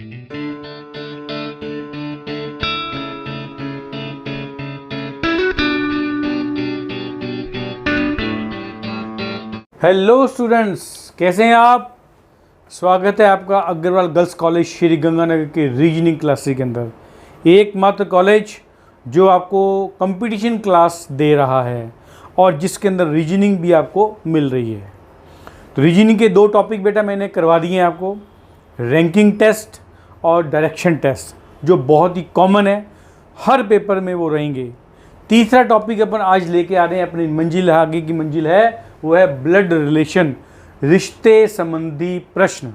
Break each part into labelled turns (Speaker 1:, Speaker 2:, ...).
Speaker 1: Hello students, कैसे हैं आप। स्वागत है आपका अग्रवाल गर्ल्स कॉलेज श्री गंगानगर के रीजनिंग क्लासेस के अंदर। एकमात्र कॉलेज जो आपको कंपटीशन क्लास दे रहा है और जिसके अंदर रीजनिंग भी आपको मिल रही है। तो रीजनिंग के 2 टॉपिक बेटा मैंने करवा दिए हैं आपको, रैंकिंग टेस्ट और डायरेक्शन टेस्ट, जो बहुत ही कॉमन है, हर पेपर में वो रहेंगे। तीसरा टॉपिक अपन आज लेके आ रहे हैं, अपनी मंजिल आगे की मंजिल है, वो है ब्लड रिलेशन, रिश्ते संबंधी प्रश्न।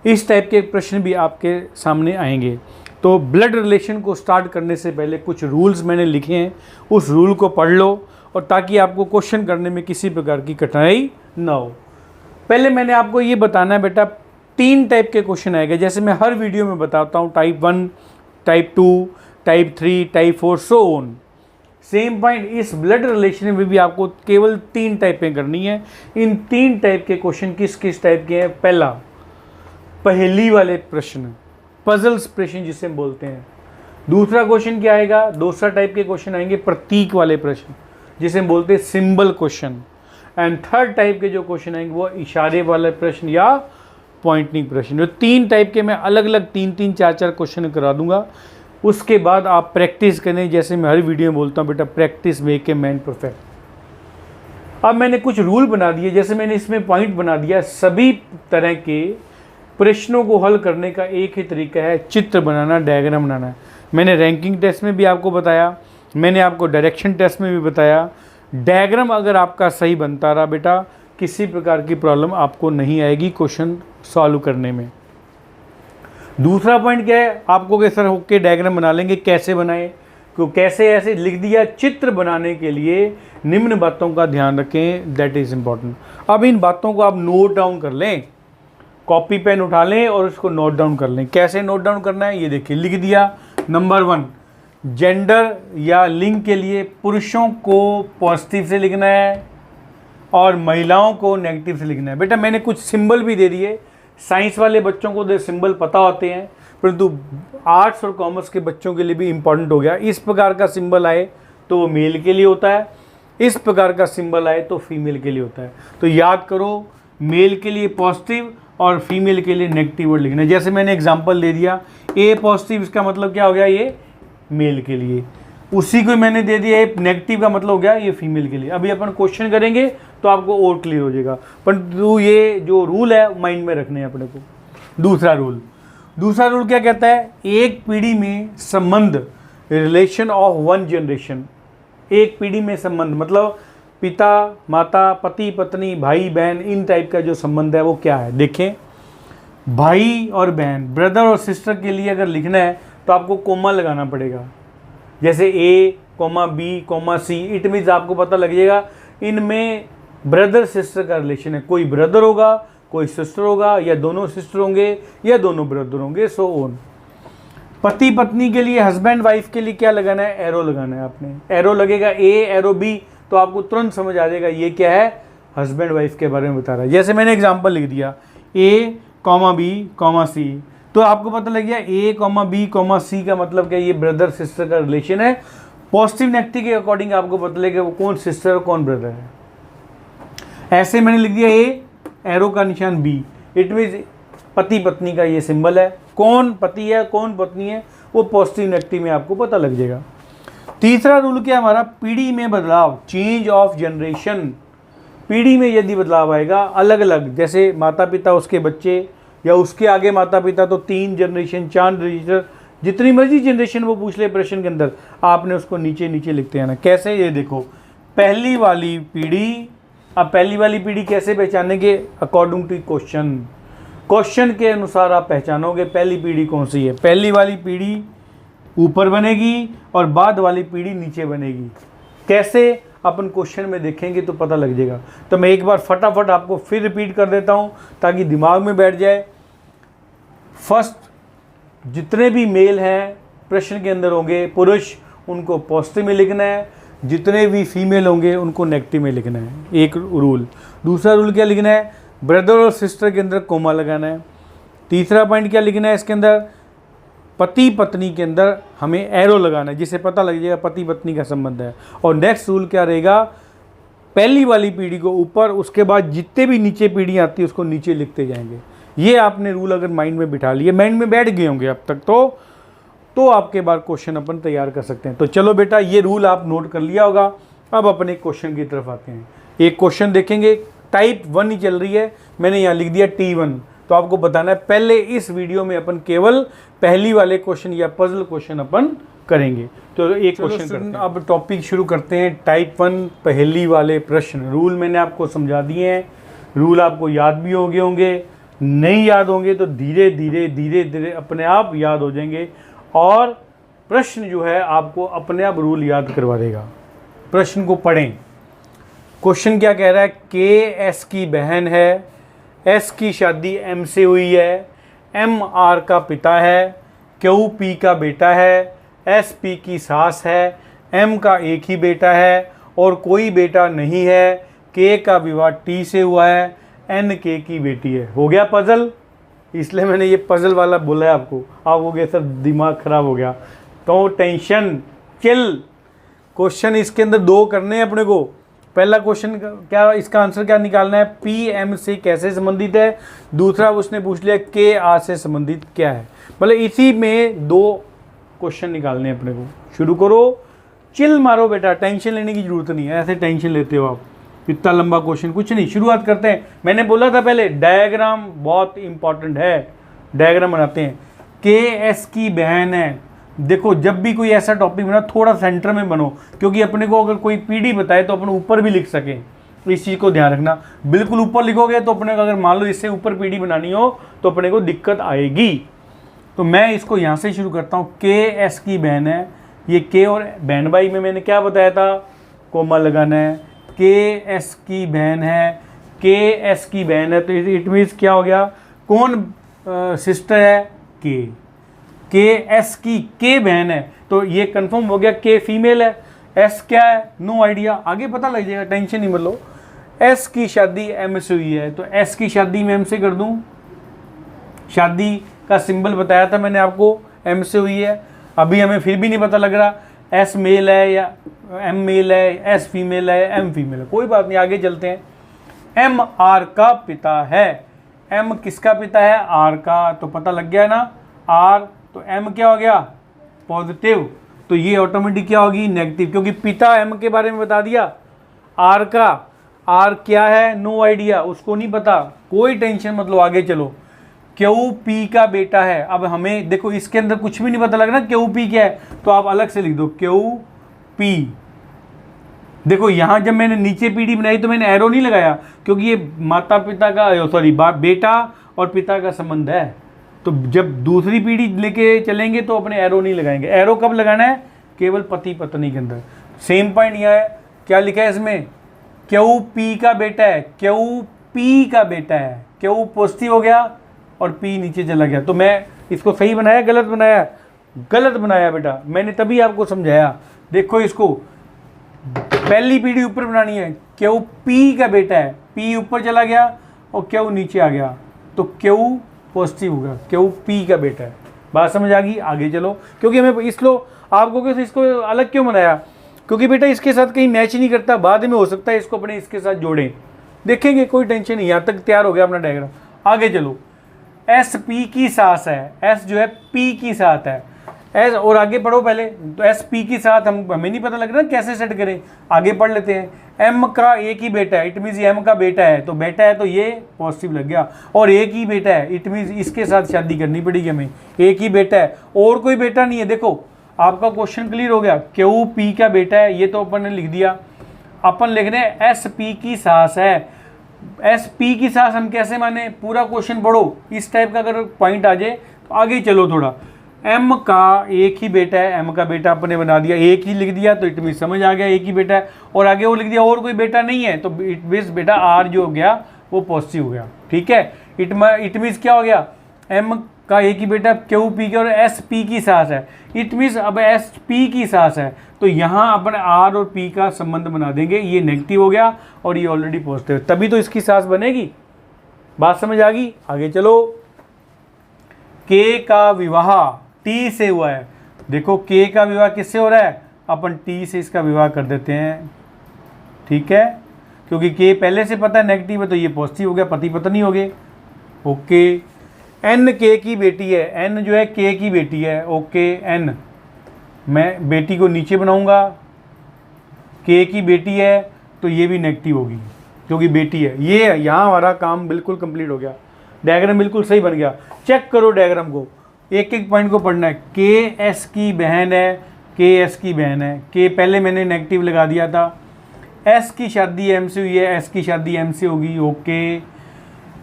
Speaker 1: इस टाइप के प्रश्न भी आपके सामने आएंगे। तो ब्लड रिलेशन को स्टार्ट करने से पहले कुछ रूल्स मैंने लिखे हैं, उस रूल को पढ़ लो और ताकि आपको क्वेश्चन करने में किसी प्रकार की कठिनाई ना हो। पहले मैंने आपको ये बताना है बेटा, 3 टाइप के क्वेश्चन आएंगे, जैसे मैं हर वीडियो में बताता हूँ, type 1, type 2, type 3, type 4, so on. Same point इस ब्लड रिलेशन में भी आपको केवल 3 टाइपें करनी है। इन 3 टाइप के क्वेश्चन किस किस टाइप के हैं। पहला, पहेली वाले प्रश्न, पजल्स प्रश्न जिसे हम बोलते हैं। दूसरा क्वेश्चन क्या आएगा, दूसरा टाइप के क्वेश्चन आएंगे प्रतीक वाले प्रश्न, जिसे हम बोलते हैं symbol question. And third type के जो क्वेश्चन आएंगे वो इशारे वाले प्रश्न या पॉइंटिंग प्रश्न। जो 3 टाइप के मैं अलग अलग 3-3, 4-4 क्वेश्चन करा दूंगा। उसके बाद आप प्रैक्टिस करें, जैसे मैं हर वीडियो में बोलता हूँ बेटा, practice make a man perfect. अब मैंने कुछ रूल बना दिए, जैसे मैंने इसमें पॉइंट बना दिया, सभी तरह के प्रश्नों को हल करने का एक ही तरीका है, चित्र बनाना, डायग्राम बनाना। मैंने रैंकिंग टेस्ट में भी आपको बताया, मैंने आपको डायरेक्शन टेस्ट में भी बताया। डायग्राम अगर आपका सही बनता रहा बेटा, किसी प्रकार की प्रॉब्लम आपको नहीं आएगी क्वेश्चन सॉल्व करने में। दूसरा पॉइंट क्या है, आपको के सर होके डायग्राम बना लेंगे, कैसे बनाएं, तो कैसे ऐसे लिख दिया। चित्र बनाने के लिए निम्न बातों का ध्यान रखें, दैट इज इम्पॉर्टेंट। अब इन बातों को आप नोट डाउन कर लें, कॉपी पेन उठा लें और उसको नोट डाउन कर लें। कैसे नोट डाउन करना है ये देखिए, लिख दिया। नंबर 1, जेंडर या लिंग के लिए पुरुषों को पॉजिटिव से लिखना है और महिलाओं को नेगेटिव से लिखना है। बेटा मैंने कुछ सिंबल भी दे दिए, साइंस वाले बच्चों को सिंबल पता होते हैं, परंतु आर्ट्स और कॉमर्स के बच्चों के लिए भी इम्पॉर्टेंट हो गया। इस प्रकार का सिंबल आए तो वो मेल के लिए होता है, इस प्रकार का सिंबल आए तो फीमेल के लिए होता है। तो याद करो, मेल के लिए पॉजिटिव और फीमेल के लिए नेगेटिव वर्ड लिखना है। जैसे मैंने एग्जांपल दे दिया, ए पॉजिटिव, इसका मतलब क्या हो गया, ये मेल के लिए। उसी को मैंने दे दिया, ए नेगेटिव का मतलब हो गया ये फीमेल के लिए। अभी अपन क्वेश्चन करेंगे तो आपको और क्लियर हो जाएगा, परंतु ये जो रूल है माइंड में रखने हैं अपने को। दूसरा रूल क्या कहता है, एक पीढ़ी में संबंध, रिलेशन ऑफ 1 जनरेशन। एक पीढ़ी में संबंध मतलब पिता माता, पति पत्नी, भाई बहन, इन टाइप का जो संबंध है वो क्या है। देखें, भाई और बहन, ब्रदर और सिस्टर के लिए अगर लिखना है तो आपको कोमा लगाना पड़ेगा, जैसे ए, बी, सी। इट मीन्स आपको पता लग जाएगा इनमें ब्रदर सिस्टर का रिलेशन है। कोई ब्रदर होगा, कोई सिस्टर होगा, या दोनों सिस्टर होंगे या दोनों ब्रदर होंगे, सो ऑन। पति पत्नी के लिए, हस्बैंड वाइफ के लिए क्या लगाना है, एरो लगाना है। आपने एरो लगेगा, ए एरो बी, तो आपको तुरंत समझ आ जाएगा ये क्या है, हस्बैंड वाइफ के बारे में बता रहा है। जैसे मैंने एग्जांपल लिख दिया, ए, बी, सी, तो आपको पता लग गया ए, बी, सी का मतलब क्या, ये ब्रदर सिस्टर का रिलेशन है। पॉजिटिव नेगेटिव के अकॉर्डिंग आपको पता लगेगा वो कौन सिस्टर और कौन ब्रदर है। ऐसे मैंने लिख दिया, ए एरो का निशान बी, इट मीन्स पति पत्नी का ये सिंबल है। कौन पति है कौन पत्नी है वो पॉजिटिव नेगेटिव में आपको पता लग जाएगा। तीसरा रूल क्या हमारा, पीढ़ी में बदलाव, चेंज ऑफ जनरेशन। पीढ़ी में यदि बदलाव आएगा अलग अलग, जैसे माता पिता उसके बच्चे या उसके आगे माता पिता, तो 3 जनरेशन, 4 जनरेशन, जितनी मर्जी जनरेशन वो पूछ ले प्रश्न के अंदर, आपने उसको नीचे नीचे लिखते आना। कैसे, ये देखो, पहली वाली पीढ़ी। अब पहली वाली पीढ़ी कैसे पहचानेंगे, अकॉर्डिंग टू क्वेश्चन के अनुसार आप पहचानोगे पहली पीढ़ी कौन सी है। पहली वाली पीढ़ी ऊपर बनेगी और बाद वाली पीढ़ी नीचे बनेगी। कैसे, अपन क्वेश्चन में देखेंगे तो पता लग जाएगा। तो मैं एक बार फटाफट आपको फिर रिपीट कर देता हूँ ताकि दिमाग में बैठ जाए। फर्स्ट, जितने भी मेल हैं प्रश्न के अंदर होंगे पुरुष, उनको पॉजिटिव में लिखना है, जितने भी फीमेल होंगे उनको नेगेटिव में लिखना है, एक रूल। दूसरा रूल क्या लिखना है, ब्रदर और सिस्टर के अंदर कोमा लगाना है। तीसरा पॉइंट क्या लिखना है इसके अंदर, पति पत्नी के अंदर हमें एरो लगाना है जिससे पता लग जाएगा पति पत्नी का संबंध है। और नेक्स्ट रूल क्या रहेगा, पहली वाली पीढ़ी को ऊपर, उसके बाद जितने भी नीचे पीढ़ी आती है उसको नीचे लिखते जाएंगे। ये आपने रूल अगर माइंड में बिठा लिए, माइंड में बैठ गए होंगे अब तक, तो आपके बाद क्वेश्चन अपन तैयार कर सकते हैं। तो चलो बेटा, ये रूल आप नोट कर लिया होगा। अब अपने क्वेश्चन की तरफ आते हैं। एक क्वेश्चन देखेंगे, टाइप 1 ही चल रही है, मैंने यहाँ लिख दिया T1। तो आपको बताना है, पहले इस वीडियो में अपन केवल पहली वाले क्वेश्चन या पजल क्वेश्चन अपन करेंगे। तो एक क्वेश्चन करते हैं। अब टॉपिक शुरू करते हैं, टाइप 1 पहली वाले प्रश्न। रूल मैंने आपको समझा दिए हैं, रूल आपको याद भी हो गए होंगे, नहीं याद होंगे तो धीरे धीरे अपने आप याद हो जाएंगे। और प्रश्न जो है आपको अपने आप रूल याद करवा देगा। प्रश्न को पढ़ें। क्वेश्चन क्या कह रहा है, के एस की बहन है, एस की शादी एम से हुई है, एम आर का पिता है, क्यू पी का बेटा है, एस पी की सास है, एम का एक ही बेटा है और कोई बेटा नहीं है, के का विवाह टी से हुआ है, एन के की बेटी है। हो गया पजल, इसलिए मैंने ये पजल वाला बोला है आपको। आप हो गए सर दिमाग खराब हो गया, तो टेंशन चिल। क्वेश्चन इसके अंदर 2 करने हैं अपने को। पहला क्वेश्चन क्या, इसका आंसर क्या निकालना है, पी एम से कैसे संबंधित है। दूसरा उसने पूछ लिया के आर से संबंधित क्या है। मतलब इसी में 2 क्वेश्चन निकालने हैं अपने को। शुरू करो, चिल मारो बेटा, टेंशन लेने की जरूरत नहीं है। ऐसे टेंशन लेते हो आप, इतना लंबा क्वेश्चन कुछ नहीं। शुरुआत करते हैं। मैंने बोला था पहले डायग्राम बहुत इंपॉर्टेंट है, डायग्राम बनाते हैं। के एस की बहन है। देखो, जब भी कोई ऐसा टॉपिक बना थोड़ा सेंटर में बनो, क्योंकि अपने को अगर कोई पीढ़ी बताए तो अपन ऊपर भी लिख सकें। इस चीज़ को ध्यान रखना। बिल्कुल ऊपर लिखोगे तो अपने को अगर मान लो इससे ऊपर पीढ़ी बनानी हो तो अपने को दिक्कत आएगी। तो मैं इसको यहाँ से शुरू करता हूँ। के एस की बहन है, ये के और बहन भाई में मैंने क्या बताया था, कोमा लगाना है। के एस की बहन है, के एस की बहन है तो इट मीन्स क्या हो गया, कौन सिस्टर है, के एस की के बहन है तो ये कंफर्म हो गया, के फीमेल है, एस क्या है, नो आइडिया, आगे पता लग जाएगा, टेंशन नहीं लो। एस की शादी एम से हुई है तो एस की शादी में एम से कर दूं। शादी का सिंबल बताया था मैंने आपको, एम से हुई है। अभी हमें फिर भी नहीं पता लग रहा एस मेल है या एम मेल है, एस फीमेल है, एम फीमेल है, कोई बात नहीं, आगे चलते हैं। एम आर का पिता है। एम किसका पिता है, आर का, तो पता लग गया ना, आर तो एम क्या हो गया, पॉजिटिव, तो ये ऑटोमेटिक क्या होगी, नेगेटिव, क्योंकि पिता एम के बारे में बता दिया। आर का, आर क्या है, नो आइडिया, उसको नहीं पता, कोई टेंशन मत लो, आगे चलो। क्यू पी का बेटा है। अब हमें देखो इसके अंदर कुछ भी नहीं पता लग रहा क्यू पी क्या है, तो आप अलग से लिख दो क्यू पी। देखो यहां जब मैंने नीचे पीढ़ी बनाई तो मैंने एरो नहीं लगाया, क्योंकि ये माता पिता का सॉरी बेटा और पिता का संबंध है। तो जब दूसरी पीढ़ी लेके चलेंगे तो अपने एरो नहीं लगाएंगे। एरो कब लगाना है, केवल पति पत्नी के अंदर। सेम पॉइंट यह है, क्या लिखा है इसमें, क्यू पी का बेटा है, क्यू पी का बेटा है, क्यू पॉजिटिव हो गया और पी नीचे चला गया। तो मैं इसको सही बनाया गलत बनाया, गलत बनाया बेटा, मैंने तभी आपको समझाया। देखो इसको पहली पीढ़ी ऊपर बनानी है, क्यू पी का बेटा है, पी ऊपर चला गया और क्यू नीचे आ गया तो क्यू पॉजिटिव होगा, क्यू पी का बेटा है। बात समझ आ गई, आगे चलो। क्योंकि हमें इसको आपको कैसे इसको अलग क्यों बनाया, क्योंकि बेटा इसके साथ कहीं मैच नहीं करता, बाद में हो सकता है इसको अपने इसके साथ जोड़ें, देखेंगे, कोई टेंशन नहीं। यहाँ तक तैयार हो गया अपना डायग्राम, आगे चलो। एस पी की सास है, एस जो है पी की साथ है, एस और आगे पढ़ो पहले, तो एस पी की साथ हमें नहीं पता लग रहा कैसे सेट करें, आगे पढ़ लेते हैं। एम का एक ही बेटा है, इट मीन्स एम का बेटा है, तो बेटा है तो ये पॉजिटिव लग गया, और एक ही बेटा है, इट मीन्स इसके साथ शादी करनी पड़ेगी हमें, एक ही बेटा है और कोई बेटा नहीं है। देखो आपका क्वेश्चन क्लियर हो गया, क्यू पी का बेटा है, ये तो अपन ने लिख दिया। अपन लिख रहे हैं एस पी की सास है, एस पी की सास हम कैसे माने, पूरा क्वेश्चन पढ़ो, इस टाइप का अगर पॉइंट आ जाए तो आगे चलो थोड़ा। एम का एक ही बेटा है, एम का बेटा अपने बना दिया, एक ही लिख दिया तो इट मीन समझ आ गया एक ही बेटा है, और आगे वो लिख दिया और कोई बेटा नहीं है तो इट मीन्स बेटा आर जो हो गया वो पॉजिटिव हो गया, ठीक है। इट मीन्स क्या हो गया, एम का एक ही बेटा क्यू पी के और एस पी की सास है, इट मीन्स अब एस पी की सास है तो यहाँ अपन आर और पी का संबंध बना देंगे, ये नेगेटिव हो गया और ये ऑलरेडी पॉजिटिव, तभी तो इसकी सास बनेगी। बात समझ आ गई, आगे चलो। के का विवाह टी से हुआ है। देखो के का विवाह किससे हो रहा है, अपन टी से इसका विवाह कर देते हैं, ठीक है, क्योंकि के पहले से पता है नेगेटिव है तो ये पॉजिटिव हो गया, पति पत्नी हो गए। ओके, एन के की बेटी है, एन जो है के की बेटी है। ओके, एन मैं बेटी को नीचे बनाऊंगा, के की बेटी है तो ये भी नेगेटिव होगी क्योंकि बेटी है। ये यहाँ हमारा काम बिल्कुल कंप्लीट हो गया, डायग्राम बिल्कुल सही बन गया। चेक करो डायग्राम को, एक एक पॉइंट को पढ़ना है। के एस की बहन है, के एस की बहन है, के पहले मैंने नेगेटिव लगा दिया था। एस की शादी एम से हुई है, एस की शादी एम से होगी। ओके,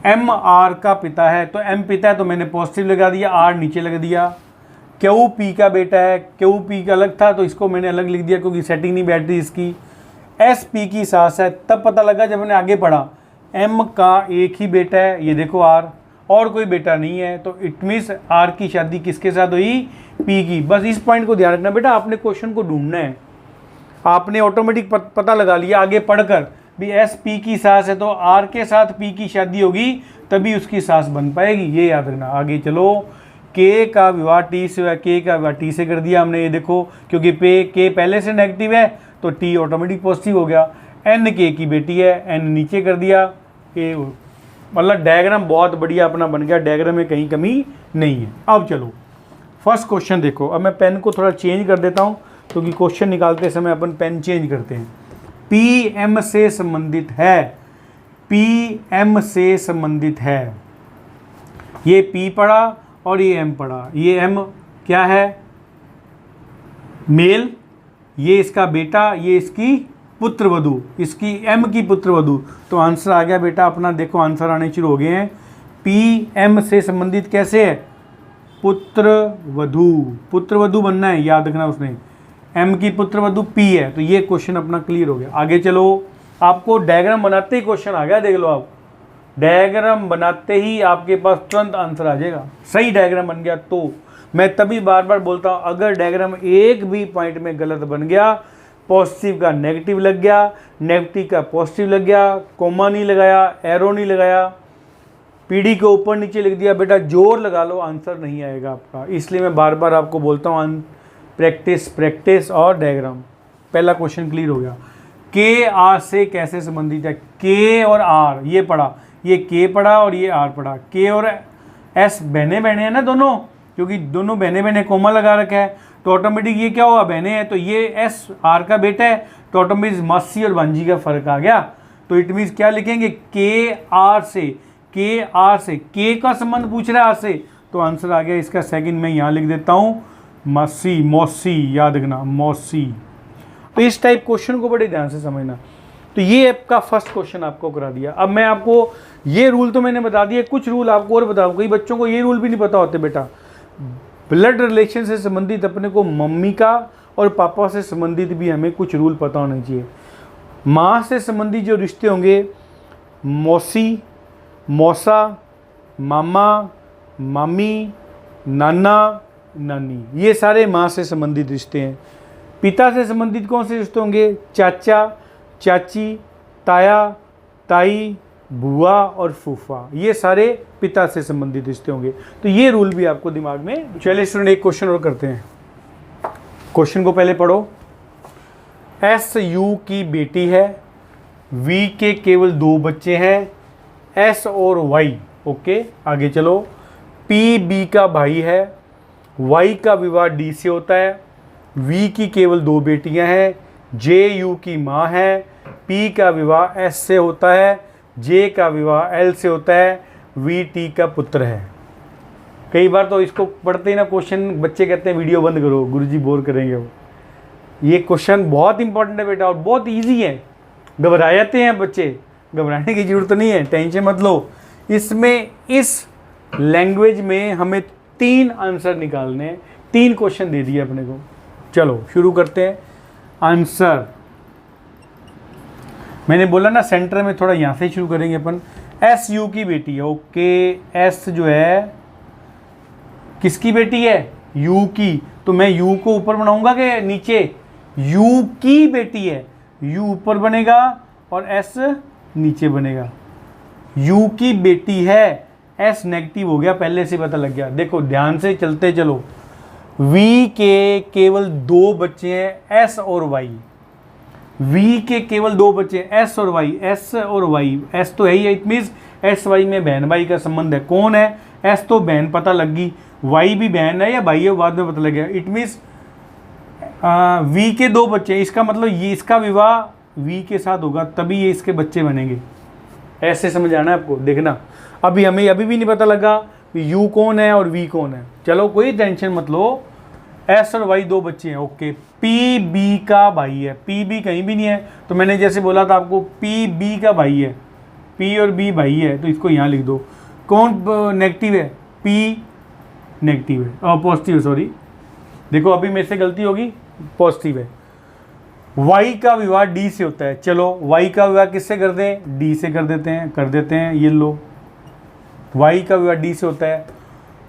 Speaker 1: एम आर का पिता है तो एम पिता है तो मैंने पॉजिटिव लगा दिया, आर नीचे लगा दिया। क्यू पी का बेटा है, क्यू पी का अलग था तो इसको मैंने अलग लिख दिया क्योंकि सेटिंग नहीं बैठ रही इसकी। एस पी की सास है, तब पता लगा जब मैंने आगे पढ़ा एम का एक ही बेटा है, ये देखो आर, और कोई बेटा नहीं है तो इट मीन्स आर की शादी किसके साथ हुई, पी की। बस इस पॉइंट को ध्यान रखना बेटा, आपने क्वेश्चन को ढूंढना है, आपने ऑटोमेटिक पता लगा लिया आगे पढ़कर भी एस पी की सास है तो आर के साथ पी की शादी होगी तभी उसकी सास बन पाएगी, ये याद रखना। आगे चलो, के का विवाह टी से हुआ, के का विवाह टी से कर दिया हमने, ये देखो क्योंकि पे के पहले से नेगेटिव है तो टी ऑटोमेटिक पॉजिटिव हो गया। एन के की बेटी है, एन नीचे कर दिया, ए मतलब डायग्राम बहुत बढ़िया अपना बन गया, डायग्राम में कहीं कमी नहीं है। अब चलो फर्स्ट क्वेश्चन देखो, अब मैं पेन को थोड़ा चेंज कर देता हूँ क्योंकि क्वेश्चन निकालते समय अपन पेन चेंज करते हैं। पी एम से संबंधित है, पी एम से संबंधित है, ये पी पढ़ा और ये एम पढ़ा। ये एम क्या है, मेल, ये इसका बेटा, ये इसकी पुत्र वधू, इसकी एम की पुत्र वधू। तो आंसर आ गया बेटा अपना, देखो आंसर आने शुरू हो गए हैं। पी एम से संबंधित कैसे है, पुत्र वधू, पुत्र वधू बनना है, याद रखना उसने, एम की पुत्र वधू पी है, तो ये क्वेश्चन अपना क्लियर हो गया। आगे चलो, आपको डायग्राम बनाते ही क्वेश्चन आ गया, देख लो आप, डायग्राम बनाते ही आपके पास तुरंत आंसर आ जाएगा। सही डायग्राम बन गया तो मैं तभी बार बार बोलता हूँ, अगर डायग्राम एक भी पॉइंट में गलत बन गया, पॉजिटिव का नेगेटिव लग गया, नेगेटिव का पॉजिटिव लग गया, कोमा नहीं लगाया, एरो नहीं लगाया, पीढ़ी को ऊपर नीचे लिख दिया, बेटा जोर लगा लो, आंसर नहीं आएगा आपका। इसलिए मैं बार बार आपको बोलता हूँ प्रैक्टिस प्रैक्टिस और डायग्राम। पहला क्वेश्चन क्लियर हो गया। के आर से कैसे संबंधित है, के और आर ये पढ़ा, ये के पढ़ा और ये आर पढ़ा। के और एस बहने बहने हैं ना दोनों, क्योंकि दोनों बहने बहने कोमा लगा रखा है तो ऑटोमेटिक ये क्या हुआ, बहने हैं, तो ये एस आर का बेटा है तो ऑटोमेटिक मासी और भांजी का फर्क आ गया। तो इट मीन्स क्या लिखेंगे, के आर से, के आर से, के का संबंध पूछ रहा है आर से, तो आंसर आ गया इसका सेकंड। मैं यहाँ लिख देता हूँ मासी, मौसी, याद रखना मौसी। तो इस टाइप क्वेश्चन को बड़े ध्यान से समझना। तो ये आपका फर्स्ट क्वेश्चन आपको करा दिया। अब मैं आपको ये रूल तो मैंने बता दिया, कुछ रूल आपको और बताऊँ, कई बच्चों को ये रूल भी नहीं पता होते बेटा। ब्लड रिलेशन से संबंधित अपने को मम्मी का और पापा से संबंधित भी हमें कुछ रूल पता होने चाहिए। माँ से संबंधित जो रिश्ते होंगे, मौसी, मौसा, मामा, मामी, नाना, नानी, ये सारे माँ से संबंधित रिश्ते हैं। पिता से संबंधित कौन से रिश्ते होंगे, चाचा, चाची, ताया, ताई, बुआ और फूफा, ये सारे पिता से संबंधित रिश्ते होंगे। तो ये रूल भी आपको दिमाग में। चलिए स्टूडेंट एक क्वेश्चन और करते हैं। क्वेश्चन को पहले पढ़ो। एस यू की बेटी है, वी के केवल 2 बच्चे हैं, एस और वाई। ओके, आगे चलो। पी बी का भाई है, वाई का विवाह डी से होता है, वी की केवल 2 बेटियां हैं, जे यू की माँ है, पी का विवाह एस से होता है, जे का विवाह एल से होता है, वी टी का पुत्र है। कई बार तो इसको पढ़ते ही ना क्वेश्चन बच्चे कहते हैं वीडियो बंद करो, गुरुजी बोर करेंगे वो। ये क्वेश्चन बहुत इंपॉर्टेंट है बेटा और बहुत इजी है। घबरा जाते हैं बच्चे, घबराने की जरूरत नहीं है, टेंशन मत लो। इसमें इस लैंग्वेज में हमें 3 आंसर निकालने हैं, 3 क्वेश्चन दे दिए अपने को। चलो शुरू करते हैं। आंसर मैंने बोला ना सेंटर में, थोड़ा यहाँ से शुरू करेंगे अपन। एस यू की बेटी है। ओके, एस जो है किसकी बेटी है, यू की, तो मैं यू को ऊपर बनाऊंगा कि नीचे, यू की बेटी है, यू ऊपर बनेगा और एस नीचे बनेगा। यू की बेटी है, एस नेगेटिव हो गया, पहले से पता लग गया। देखो ध्यान से चलते चलो, वी के केवल दो बच्चे हैं, एस और वाई। वी के केवल दो बच्चे हैं, एस और वाई। एस और वाई, एस तो है ही, इट मीन्स एस वाई में बहन भाई का संबंध है। कौन है? एस तो बहन पता लग गई, वाई भी बहन है या भाई है बाद में पता लग गया। इट मीन्स वी के दो बच्चे हैं, इसका मतलब ये इसका विवाह वी के साथ होगा, तभी ये इसके बच्चे बनेंगे। ऐसे समझ आना है आपको। देखना अभी हमें अभी भी नहीं पता लगा यू कौन है और वी कौन है। चलो कोई टेंशन मत लो, एस और वाई दो बच्चे हैं, ओके। पी बी का भाई है, पी बी कहीं भी नहीं है, तो मैंने जैसे बोला था आपको पी बी का भाई है, पी और बी भाई है, तो इसको यहाँ लिख दो। कौन नेगेटिव है? पी नेगेटिव है और पॉजिटिव है, सॉरी देखो अभी मेरे से गलती होगी, पॉजिटिव है। वाई का विवाह डी से होता है, चलो वाई का विवाह किससे कर दें? डी से कर देते हैं, ये लो वाई का विवाह डी से होता है।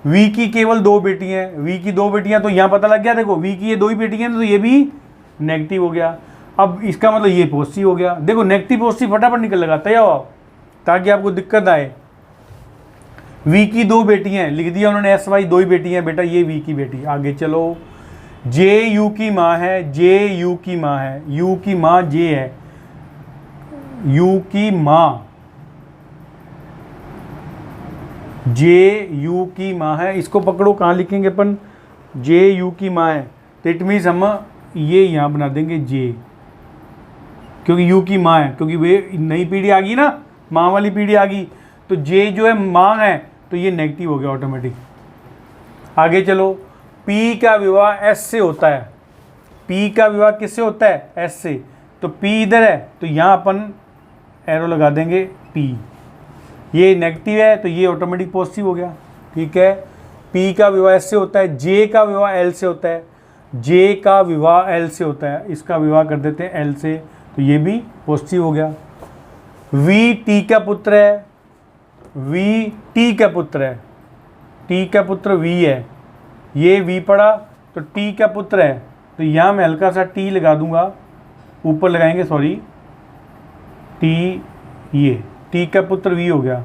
Speaker 1: वी की केवल दो बेटियां हैं, वी की दो बेटियां, तो यहाँ पता लग गया, देखो वी की ये दो ही बेटियां हैं, तो ये भी नेगेटिव हो गया। अब इसका मतलब ये पॉजिटिव हो गया। देखो नेगेटिव पॉजिटिव फटाफट निकल लगा, तैयार हो आप, ताकि आपको दिक्कत आए। वी की दो बेटियां हैं, लिख दिया उन्होंने, एस वाई दो ही बेटी हैं बेटा, ये वी की बेटी। आगे चलो, जे यू की माँ है, जे यू की माँ है, यू की माँ जे है, यू की माँ जे यू की माँ है, इसको पकड़ो, कहाँ लिखेंगे अपन? जे यू की माँ है, तो इट मीन्स हम ये यहाँ बना देंगे जे, क्योंकि यू की माँ है, क्योंकि वे नई पीढ़ी आ गई ना, माँ वाली पीढ़ी आ गई, तो जे जो है माँ है, तो ये नेगेटिव हो गया ऑटोमेटिक। आगे चलो, पी का विवाह एस से होता है, पी का विवाह किससे होता है? एस से, तो पी इधर है, तो यहाँ अपन एरो लगा देंगे पी, ये नेगेटिव है तो ये ऑटोमेटिक पॉजिटिव हो गया, ठीक है। पी का विवाह एस से होता है, जे का विवाह एल से होता है, जे का विवाह एल से होता है, इसका विवाह कर देते हैं एल से, तो ये भी पॉजिटिव हो गया। वी टी का पुत्र है, वी टी का पुत्र है, टी का पुत्र वी है, ये वी पड़ा तो टी का पुत्र है, तो यहाँ मैं हल्का सा टी लगा दूंगा, ऊपर लगाएंगे सॉरी, टी, ये टी का पुत्र वी हो गया,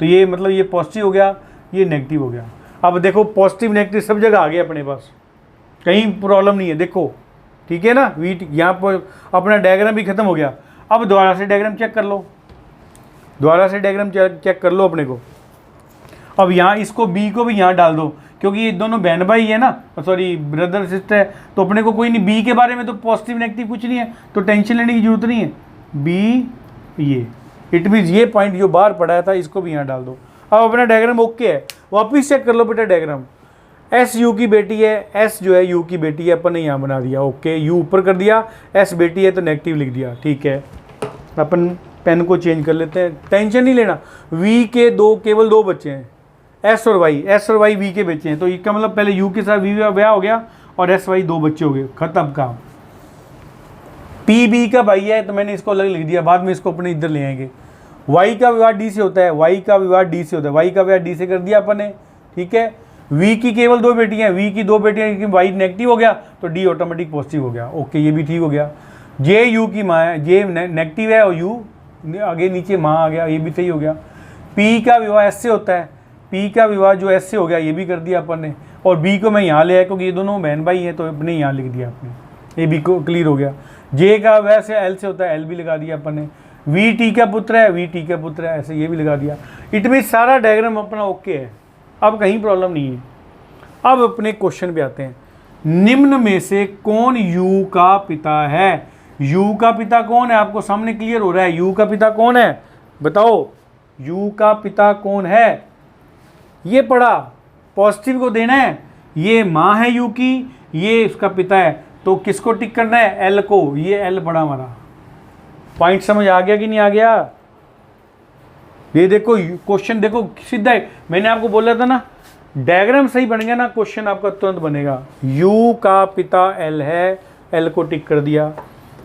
Speaker 1: तो ये मतलब ये पॉजिटिव हो गया, ये नेगेटिव हो गया। अब देखो पॉजिटिव नेगेटिव सब जगह आ गया अपने पास, कहीं प्रॉब्लम नहीं है, देखो ठीक है ना। वी यहाँ पर अपना डायग्राम भी खत्म हो गया। अब दोबारा से डायग्राम चेक कर लो, दोबारा से डायग्राम चेक कर लो अपने को। अब यहाँ इसको बी को भी यहाँ डाल दो, क्योंकि ये दोनों बहन भाई है ना, सॉरी ब्रदर सिस्टर है, तो अपने को कोई नहीं, बी के बारे में तो पॉजिटिव नेगेटिव कुछ नहीं है, तो टेंशन लेने की जरूरत नहीं है। बी ये, इट मीन्स ये पॉइंट जो बाहर पढ़ाया था इसको भी यहाँ डाल दो। अब अपना डायग्राम ओके है, वापिस चेक कर लो बेटा डायग्राम। एस यू की बेटी है, एस जो है यू की बेटी है, अपन ने यहाँ बना दिया, ओके, यू ऊपर कर दिया, एस बेटी है तो नेगेटिव लिख दिया, ठीक है। अपन पेन को चेंज कर लेते हैं, टेंशन नहीं लेना। वी के केवल दो बच्चे हैं, एस और वाई वी के बच्चे हैं, तो इसका मतलब पहले यू के साथ वी ब्याह हो गया और एस वाई दो बच्चे हो गए, खत्म काम। पी बी का भाई है तो मैंने इसको अलग लिख दिया, बाद में इसको अपने इधर ले आएंगे। वाई का विवाह डी से होता है, वाई का विवाह डी से होता है, वाई का विवाह डी से कर दिया अपन ने, ठीक है। वी की केवल दो बेटियां, वी की दो बेटियां, क्योंकि वाई नेगेटिव हो गया तो डी ऑटोमेटिक पॉजिटिव हो गया, ओके ये भी ठीक हो गया। जे यू की माँ है, जे नेगेटिव है और यू आगे नीचे माँ आ गया, ये भी सही हो गया। पी का विवाह एस से होता है, पी का विवाह जो एस से हो गया ये भी कर दिया अपन ने, और बी को मैं यहाँ ले आया क्योंकि ये दोनों बहन भाई हैं, तो अपने यहाँ लिख दिया आपने, ये भी को क्लियर हो गया। जे का वैसे एल से होता है, एल भी लगा दिया अपन ने। वी टी का पुत्र है, वी टी का पुत्र है, ऐसे ये भी लगा दिया। इट मीन सारा डायग्राम अपना ओके है, अब कहीं प्रॉब्लम नहीं है। अब अपने क्वेश्चन पे आते हैं, निम्न में से कौन यू का पिता है? यू का पिता कौन है? आपको सामने क्लियर हो रहा है, यू का पिता कौन है बताओ, यू का पिता कौन है? ये पढ़ा, पॉजिटिव को देना है, ये माँ है यू की, ये उसका पिता है, तो किसको टिक करना है? एल को, ये एल पड़ा हमारा। पॉइंट समझ आ गया कि नहीं आ गया? ये देखो क्वेश्चन देखो सीधा है, मैंने आपको बोला था ना, डायग्राम सही बन गया ना, क्वेश्चन आपका तुरंत बनेगा। यू का पिता एल है, एल को टिक कर दिया।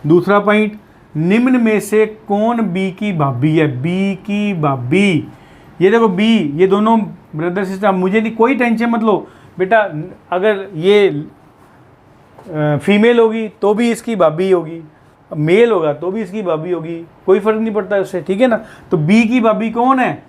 Speaker 1: दूसरा पॉइंट, निम्न में से कौन बी की भाभी है? बी की भाभी, ये देखो बी, ये दोनों ब्रदर सिस्टर, मुझे नहीं कोई टेंशन मत लो बेटा, अगर ये फीमेल होगी तो भी इसकी भाभी होगी, मेल होगा तो भी इसकी भाभी होगी, कोई फर्क नहीं पड़ता उससे, ठीक है ना। तो बी की भाभी कौन है?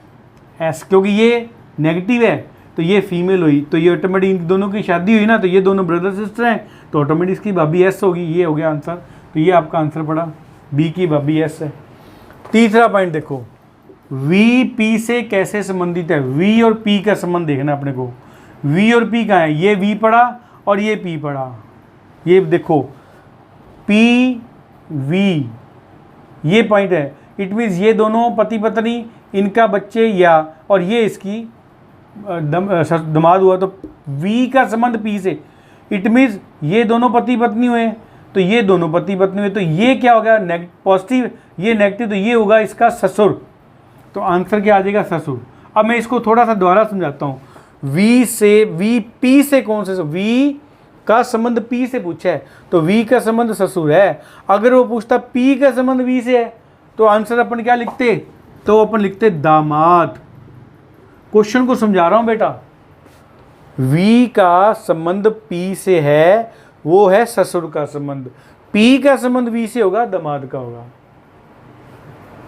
Speaker 1: एस, क्योंकि ये नेगेटिव है तो ये फीमेल हुई, तो ये ऑटोमेटिक इन दोनों की शादी हुई ना, तो ये दोनों ब्रदर सिस्टर हैं, तो ऑटोमेटिक इसकी भाभी एस होगी। ये हो गया आंसर। तो ये आपका आंसर पड़ा, बी की भाभी एस है। तीसरा पॉइंट देखो, वी पी से कैसे संबंधित है। वी और पी का संबंध देखना अपने को। वी और पी कहाँ है, ये वी पड़ा और ये पी पड़ा। ये देखो पी वी, ये पॉइंट है। इट मीन्स ये दोनों पति पत्नी, इनका बच्चे या, और ये इसकी दमाद हुआ, तो वी का संबंध पी से। इट मीन्स ये दोनों पति पत्नी हुए, तो ये दोनों पति पत्नी हुए, तो ये क्या हो गया पॉजिटिव, ये नेगेटिव, तो ये होगा इसका ससुर। तो आंसर क्या आ जाएगा, ससुर। अब मैं इसको थोड़ा सा दोबारा समझाता हूँ। वी से, वी पी से कौन से, वी का संबंध पी से पूछा है, तो वी का संबंध ससुर है। अगर वो पूछता पी का संबंध वी से है, तो आंसर अपन क्या लिखते, तो अपन लिखते दामाद। क्वेश्चन को समझा रहा हूं बेटा। वी का संबंध पी से है, वो है ससुर का संबंध। पी का संबंध वी से होगा, दामाद का होगा।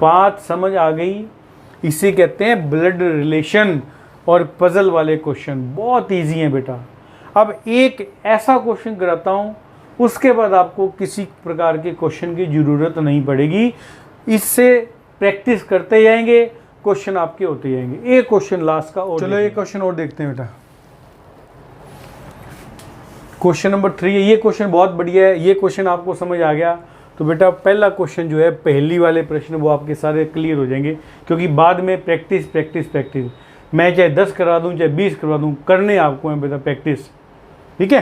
Speaker 1: बात समझ आ गई। इसे कहते हैं ब्लड रिलेशन और पजल वाले क्वेश्चन, बहुत इजी है बेटा। अब एक ऐसा क्वेश्चन कराता हूं, उसके बाद आपको किसी प्रकार के क्वेश्चन की जरूरत नहीं पड़ेगी। इससे प्रैक्टिस करते जाएंगे, क्वेश्चन आपके होते जाएंगे। एक क्वेश्चन लास्ट का और, चलो एक क्वेश्चन और देखते हैं बेटा। क्वेश्चन नंबर 3 है। ये क्वेश्चन बहुत बढ़िया है। ये क्वेश्चन आपको समझ आ गया तो बेटा पहला क्वेश्चन जो है, पहली वाले प्रश्न वो आपके सारे क्लियर हो जाएंगे, क्योंकि बाद में प्रैक्टिस प्रैक्टिस प्रैक्टिस। मैं चाहे 10 करवा दूं चाहे 20 करवा दूं, करने आपको है बेटा प्रैक्टिस। ठीक है,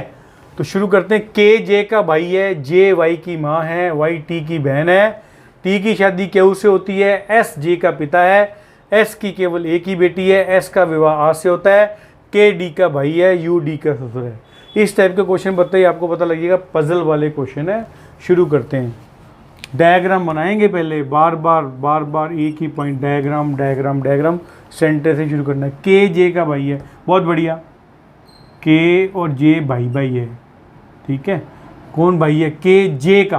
Speaker 1: तो शुरू करते हैं। के जे का भाई है, जे वाई की माँ है, वाई टी की बहन है, टी की शादी क्यू से होती है, एस जे का पिता है, एस की केवल एक ही बेटी है, एस का विवाह आ से होता है, के डी का भाई है, यू डी का ससुर है। इस टाइप के क्वेश्चन बताइए, आपको पता लगेगा पजल वाले क्वेश्चन है। शुरू करते हैं। डायग्राम बनाएंगे पहले, बार बार एक ही point, diagram diagram diagram. Centre से शुरू करना है। के जे का भाई है, बहुत बढ़िया। के और जे भाई भाई है, ठीक है। कौन भाई है, के जे का,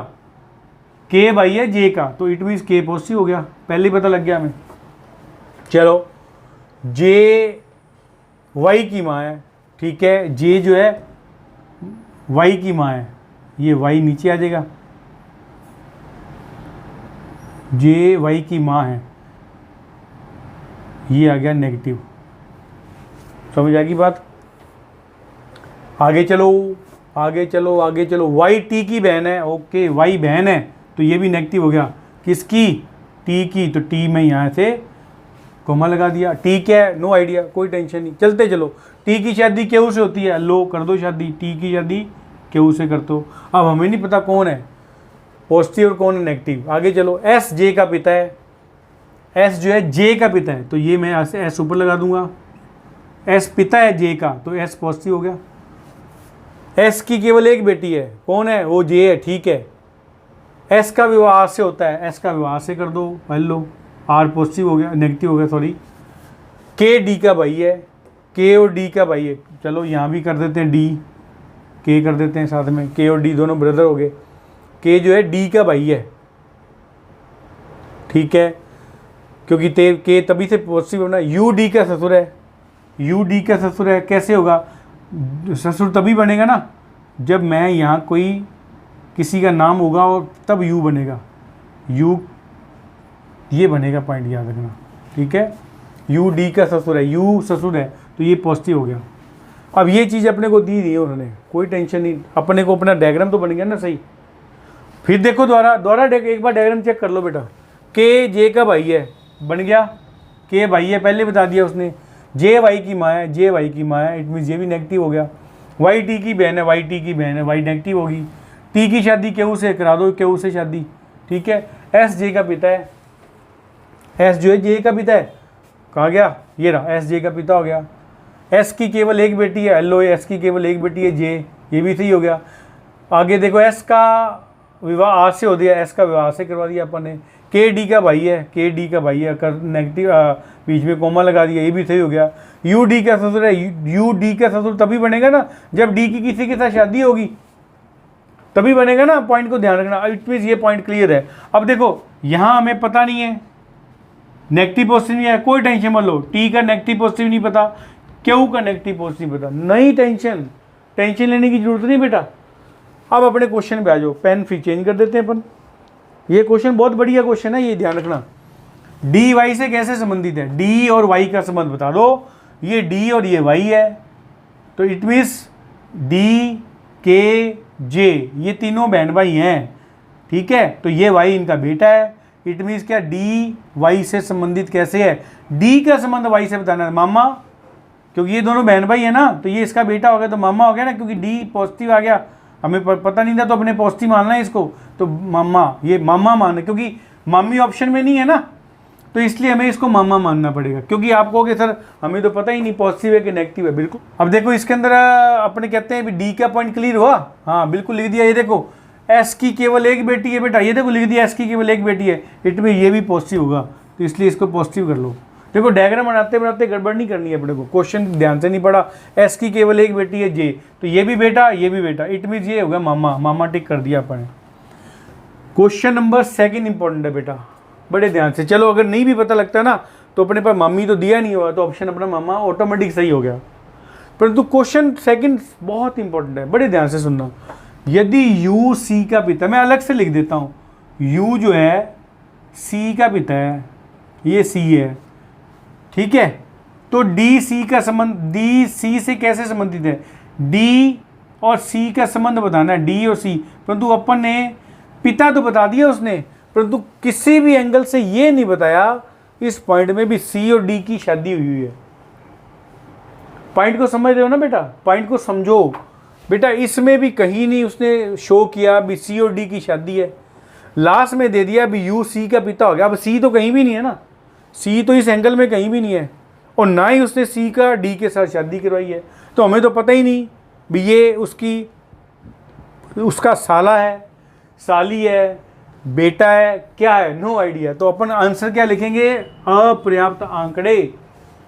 Speaker 1: के भाई है जे का, तो इट मीन्स के पॉजिटिव हो गया, पहले ही पता लग गया हमें। चलो, जे वाई की माँ है, ठीक है। जे जो है वाई की माँ है, ये वाई नीचे आ जाएगा। जे वाई की माँ है, ये आ गया नेगेटिव। समझ आ गई बात। आगे चलो आगे चलो आगे चलो। वाई टी की बहन है, ओके, वाई बहन है, तो ये भी नेगेटिव हो गया। किसकी, टी की, तो टी में यहाँ से कोमा लगा दिया। टी क्या है, नो आइडिया, कोई टेंशन नहीं, चलते चलो। टी की शादी क्यू से होती है, लो कर दो शादी, टी की शादी क्यू से कर दो। अब हमें नहीं पता कौन है पॉजिटिव और कौन है नेगेटिव। आगे चलो। एस जे का पिता है, एस जो है जे का पिता है, तो ये मैं ऐसे एस ऊपर लगा दूंगा। एस पिता है जे का, तो एस पॉजिटिव हो गया। एस की केवल एक बेटी है, कौन है, वो जे है, ठीक है। एस का विवाह से होता है, एस का विवाह से कर दो, हेलो, आर पॉजिटिव हो गया, नेगेटिव हो गया, सॉरी। के डी का भाई है, के और डी का भाई है, चलो यहाँ भी कर देते हैं डी, के कर देते हैं साथ में, के और डी दोनों ब्रदर हो गए। के जो है डी का भाई है, ठीक है, क्योंकि के तभी से पॉजिटिव होना। यू डी का ससुर है, यू डी का ससुर है, कैसे होगा, ससुर तभी बनेगा ना जब मैं यहाँ कोई किसी का नाम होगा और तब यू बनेगा, यू ये बनेगा, पॉइंट याद रखना, ठीक है। यू डी का ससुर है, यू ससुर है, तो ये पॉजिटिव हो गया। अब ये चीज़ अपने को दी है उन्होंने, कोई टेंशन नहीं, अपने को अपना डायग्राम तो बन गया ना सही। फिर देखो दोबारा एक बार डायग्राम चेक कर लो बेटा। के जे का भाई है, बन गया, के भाई है, पहले बता दिया उसने। जे वाई की माँ है, जे वाई की माँ है, इट मीन्स ये भी नेगेटिव हो गया। वाई टी की बहन है, वाई टी की बहन है, वाई नेगेटिव होगी। टी की शादी क्यू से करा दो, क्यू से शादी, ठीक है। एस जे का पिता है, एस जो है जे का पिता है, कहा गया, ये रहा, एस जे का पिता हो गया। एस की केवल एक बेटी है, हेलो, एस की केवल एक बेटी है, जे, ये भी सही हो गया। आगे देखो, एस का विवाह आज से हो दिया, एस का विवाह से करवा दिया अपन ने। के डी का भाई है, के डी का भाई है, कर नेगेटिव बीच में कोमा लगा दिया, ये भी सही हो गया। यू डी का ससुर है, यू डी का ससुर तभी बनेगा ना जब डी की किसी के साथ शादी होगी, तभी बनेगा ना, पॉइंट को ध्यान रखना। इट मीन्स ये पॉइंट क्लियर है। अब देखो यहाँ हमें पता नहीं है, नेगेटिव पॉजिटिव नहीं है, कोई टेंशन मत लो। टी का नेगेटिव पॉजिटिव नहीं पता, क्यू का नेगेटिव पॉजिटिव पता, नहीं टेंशन लेने की जरूरत नहीं बेटा। अब अपने क्वेश्चन पे आ जाओ, पेन फिर चेंज कर देते हैं अपन। ये क्वेश्चन बहुत बढ़िया क्वेश्चन है, ये ध्यान रखना। डी वाई से कैसे संबंधित है, डी और वाई का संबंध बता दो। ये डी और ये वाई है, तो इट मीन्स डी के जे ये तीनों बहन भाई हैं, ठीक है। तो ये वाई इनका बेटा है। इट मीन्स क्या, डी वाई से संबंधित कैसे है, डी का संबंध वाई से बताना है, मामा, क्योंकि ये दोनों बहन भाई है ना, तो ये इसका बेटा हो गया तो मामा हो गया ना, क्योंकि डी पॉजिटिव आ गया, हमें पता नहीं था तो अपने पॉजिटिव मानना है इसको, तो मामा, ये मामा मानना, क्योंकि मामी ऑप्शन में नहीं है ना, तो इसलिए हमें इसको मामा मानना पड़ेगा। क्योंकि आप कहोगे सर हमें तो पता ही नहीं पॉजिटिव है कि नेगेटिव है, बिल्कुल। अब देखो इसके अंदर अपने कहते हैं डी का पॉइंट क्लियर हुआ, हाँ बिल्कुल लिख दिया। ये देखो एस की केवल एक बेटी है बेटा, ये देखो लिख दिया एस की केवल एक बेटी है, इट में ये भी पॉजिटिव होगा, तो इसलिए इसको पॉजिटिव कर लो। देखो डायग्राम बनाते बनाते गड़बड़ नहीं करनी है अपने को, क्वेश्चन ध्यान से नहीं पढ़ा, एस की केवल एक बेटी है जे, तो ये भी बेटा ये भी बेटा, इट मीन्स ये होगा मामा, मामा टिक कर दिया अपने। क्वेश्चन नंबर 2 इंपॉर्टेंट है बेटा, बड़े ध्यान से चलो। अगर नहीं भी पता लगता ना तो अपने पास मम्मी तो दिया नहीं हुआ, तो ऑप्शन अपना मामा ऑटोमेटिक सही हो गया। परंतु क्वेश्चन 2 बहुत इंपॉर्टेंट है, बड़े ध्यान से सुनना। यदि यू सी का पिता, मैं अलग से लिख देता हूँ, यू जो है सी का पिता है, ये सी है, ठीक है, तो डी सी का संबंध, डी सी से कैसे संबंधित है, डी और सी का संबंध बताना है, डी और सी। परंतु अपन ने पिता तो बता दिया उसने, परंतु किसी भी एंगल से ये नहीं बताया इस पॉइंट में भी सी और डी की शादी हुई है। पॉइंट को समझ रहे हो ना बेटा, पॉइंट को समझो बेटा। इसमें भी कहीं नहीं उसने शो किया भी सी और डी की शादी है, लास्ट में दे दिया भी यू सी का पिता हो गया। अब सी तो कहीं भी नहीं है ना, सी तो इस एंगल में कहीं भी नहीं है, और ना ही उसने सी का डी के साथ शादी करवाई है, तो हमें तो पता ही नहीं भी ये उसका साला है, साली है, बेटा है, क्या है, नो आइडिया। तो अपन आंसर क्या लिखेंगे, अपर्याप्त आंकड़े,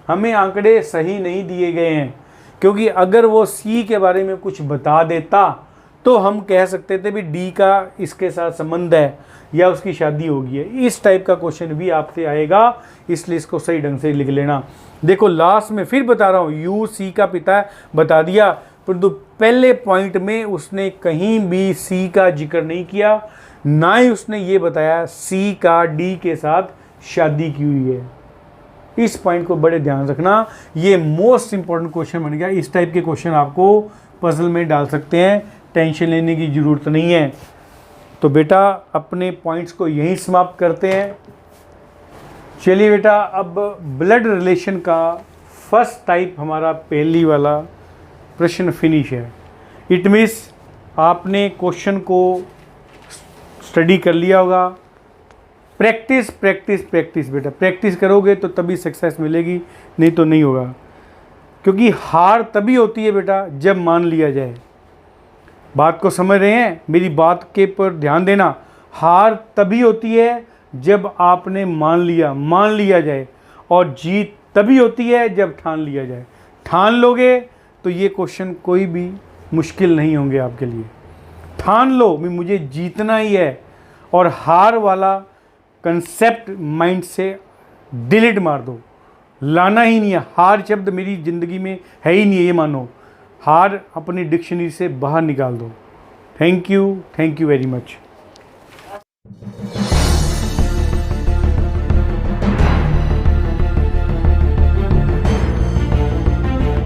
Speaker 1: हमें आंकड़े सही नहीं दिए गए हैं। क्योंकि अगर वो सी के बारे में कुछ बता देता तो हम कह सकते थे भी डी का इसके साथ संबंध है या उसकी शादी होगी है। इस टाइप का क्वेश्चन भी आपसे आएगा, इसलिए इसको सही ढंग से लिख लेना। देखो लास्ट में फिर बता रहा हूँ, यू सी का पिता बता दिया, परंतु पहले पॉइंट में उसने कहीं भी सी का जिक्र नहीं किया, ना ही उसने ये बताया सी का डी के साथ शादी की हुई है। इस पॉइंट को बड़े ध्यान रखना, ये मोस्ट इंपॉर्टेंट क्वेश्चन बन गया। इस टाइप के क्वेश्चन आपको पजल में डाल सकते हैं, टेंशन लेने की ज़रूरत नहीं है। तो बेटा अपने पॉइंट्स को यहीं समाप्त करते हैं। चलिए बेटा, अब ब्लड रिलेशन का फर्स्ट टाइप हमारा पहली वाला प्रश्न फिनिश है। इट मीन्स आपने क्वेश्चन को स्टडी कर लिया होगा। प्रैक्टिस प्रैक्टिस प्रैक्टिस बेटा, प्रैक्टिस करोगे तो तभी सक्सेस मिलेगी, नहीं तो नहीं होगा। क्योंकि हार तभी होती है बेटा जब मान लिया जाए। बात को समझ रहे हैं, मेरी बात के पर ध्यान देना। हार तभी होती है जब आपने मान लिया जाए, और जीत तभी होती है जब ठान लिया जाए। ठान लोगे तो ये क्वेश्चन कोई भी मुश्किल नहीं होंगे आपके लिए। ठान लो भी मुझे जीतना ही है, और हार वाला कंसेप्ट माइंड से डिलीट मार दो, लाना ही नहीं है। हार शब्द मेरी ज़िंदगी में है ही नहीं है, ये मानो। हार अपनी डिक्शनरी से बाहर निकाल दो। Thank you very much.